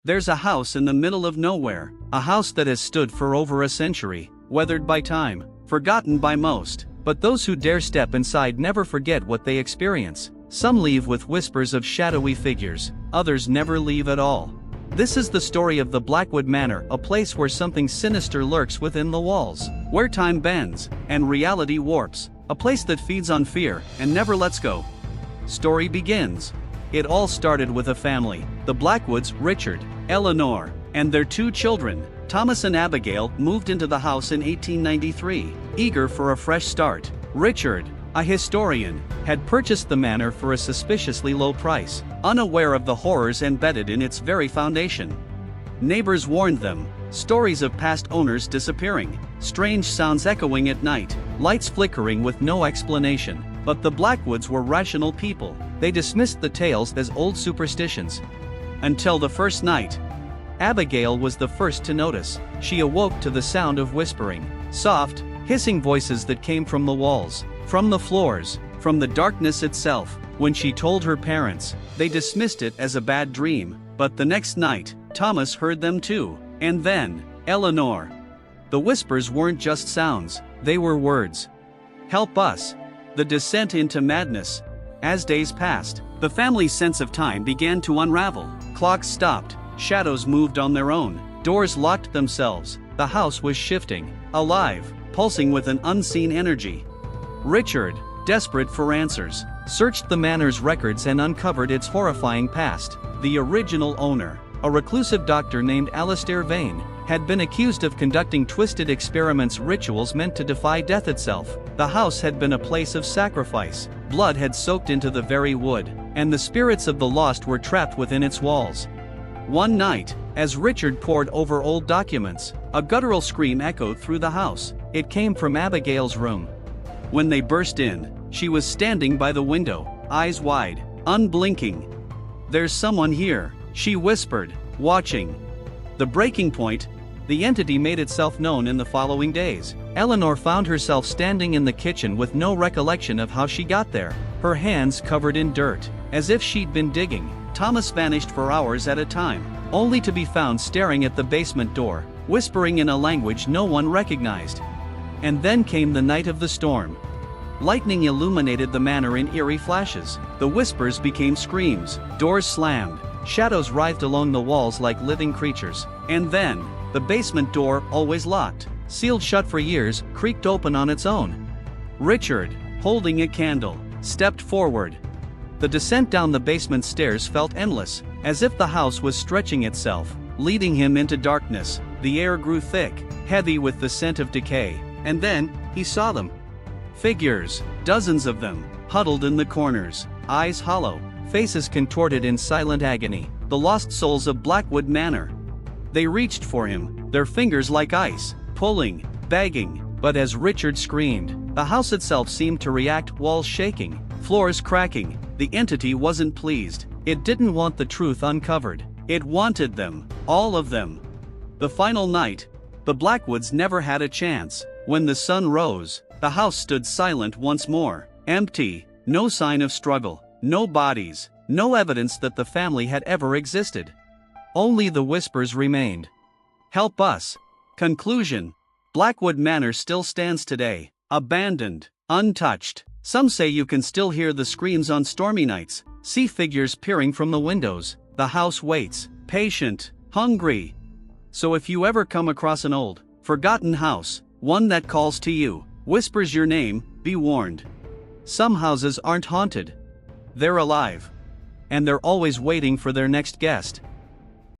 There's a house in the middle of nowhere, a house that has stood for over a century, weathered by time, forgotten by most, but those who dare step inside never forget what they experience. Some leave with whispers of shadowy figures, others never leave at all. This is the story of the Blackwood Manor, a place where something sinister lurks within the walls, where time bends, and reality warps, a place that feeds on fear, and never lets go. Story begins. It all started with a family, the Blackwoods. Richard, Eleanor, and their 2 children, Thomas and Abigail, moved into the house in 1893, eager for a fresh start. Richard, a historian, had purchased the manor for a suspiciously low price, unaware of the horrors embedded in its very foundation. Neighbors warned them, stories of past owners disappearing, strange sounds echoing at night, lights flickering with no explanation. But the Blackwoods were rational people. They dismissed the tales as old superstitions. Until the first night. Abigail was the first to notice. She awoke to the sound of whispering, soft, hissing voices that came from the walls, from the floors, from the darkness itself. When she told her parents, they dismissed it as a bad dream. But the next night, Thomas heard them too. And then, Eleanor. The whispers weren't just sounds, they were words. Help us. The descent into madness. As days passed, the family's sense of time began to unravel. Clocks stopped, shadows moved on their own, doors locked themselves. The house was shifting, alive, pulsing with an unseen energy. Richard, desperate for answers, searched the manor's records and uncovered its horrifying past. The original owner, a reclusive doctor named Alistair Vane, had been accused of conducting twisted experiments, rituals meant to defy death itself. The house had been a place of sacrifice. Blood had soaked into the very wood, and the spirits of the lost were trapped within its walls. One night, as Richard pored over old documents, a guttural scream echoed through the house. It came from Abigail's room. When they burst in, she was standing by the window, eyes wide, unblinking. "There's someone here," she whispered, watching. The breaking point. The entity made itself known in the following days. Eleanor found herself standing in the kitchen with no recollection of how she got there, her hands covered in dirt, as if she'd been digging. Thomas vanished for hours at a time, only to be found staring at the basement door, whispering in a language no one recognized. And then came the night of the storm. Lightning illuminated the manor in eerie flashes. The whispers became screams, doors slammed, shadows writhed along the walls like living creatures. And then, the basement door, always locked, sealed shut for years, creaked open on its own. Richard, holding a candle, stepped forward. The descent down the basement stairs felt endless, as if the house was stretching itself, leading him into darkness. The air grew thick, heavy with the scent of decay, and then, he saw them. Figures, dozens of them, huddled in the corners, eyes hollow, faces contorted in silent agony, the lost souls of Blackwood Manor. They reached for him, their fingers like ice, pulling, begging, but as Richard screamed, the house itself seemed to react, walls shaking, floors cracking. The entity wasn't pleased. It didn't want the truth uncovered. It wanted them, all of them. The final night, the Blackwoods never had a chance. When the sun rose, the house stood silent once more, empty, no sign of struggle, no bodies, no evidence that the family had ever existed. Only the whispers remained. Help us. Conclusion. Blackwood Manor still stands today, abandoned, untouched. Some say you can still hear the screams on stormy nights, see figures peering from the windows. The house waits, patient, hungry. So if you ever come across an old, forgotten house, one that calls to you, whispers your name, be warned. Some houses aren't haunted. They're alive. And they're always waiting for their next guest.